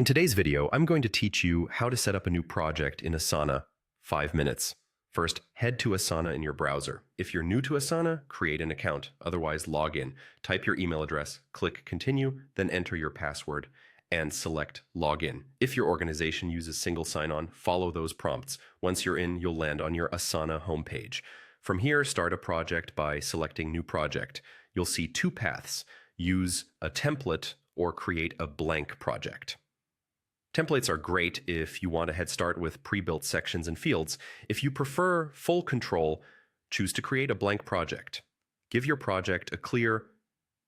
In today's video, I'm going to teach you how to set up a new project in Asana, 5 minutes. First, head to Asana in your browser. If you're new to Asana, create an account, otherwise log in. Type your email address, click continue, then enter your password, and select login. If your organization uses single sign-on, follow those prompts. Once you're in, you'll land on your Asana homepage. From here, start a project by selecting New Project. You'll see two paths: use a template or create a blank project. Templates are great if you want a head start with pre-built sections and fields. If you prefer full control, choose to create a blank project. Give your project a clear,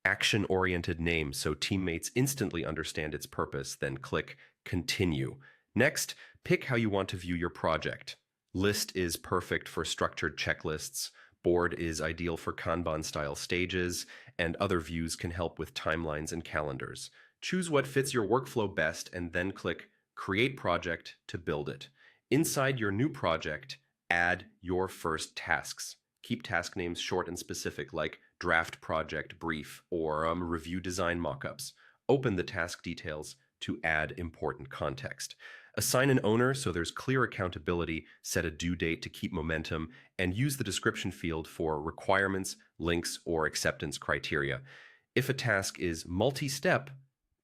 action-oriented name so teammates instantly understand its purpose, then click Continue. Next, pick how you want to view your project. List is perfect for structured checklists, board is ideal for Kanban-style stages, and other views can help with timelines and calendars. Choose what fits your workflow best and then click Create Project to build it. Inside your new project, add your first tasks. Keep task names short and specific, like Draft Project Brief or Review Design Mockups. Open the task details to add important context. Assign an owner so there's clear accountability, set a due date to keep momentum, and use the description field for requirements, links, or acceptance criteria. If a task is multi-step,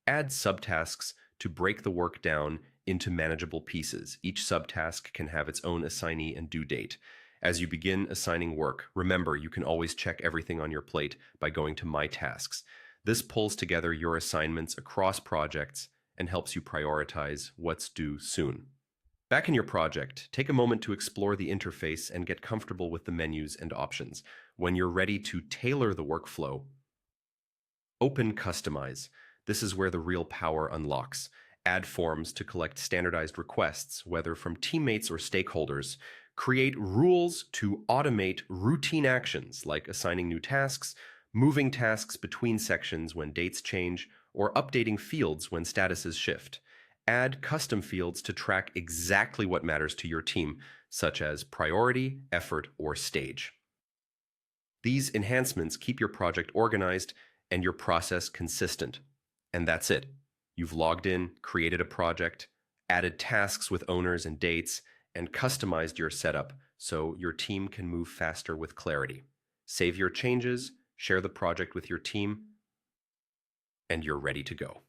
add subtasks to break the work down into manageable pieces. Each subtask can have its own assignee and due date. As you begin assigning work, remember you can always check everything on your plate by going to My Tasks. This pulls together your assignments across projects and helps you prioritize what's due soon. Back in your project, take a moment to explore the interface and get comfortable with the menus and options. When you're ready to tailor the workflow, open Customize. This is where the real power unlocks. Add forms to collect standardized requests, whether from teammates or stakeholders. Create rules to automate routine actions like assigning new tasks, moving tasks between sections when dates change, or updating fields when statuses shift. Add custom fields to track exactly what matters to your team, such as priority, effort, or stage. These enhancements keep your project organized and your process consistent. And that's it. You've logged in, created a project, added tasks with owners and dates, and customized your setup so your team can move faster with clarity. Save your changes, share the project with your team, and you're ready to go.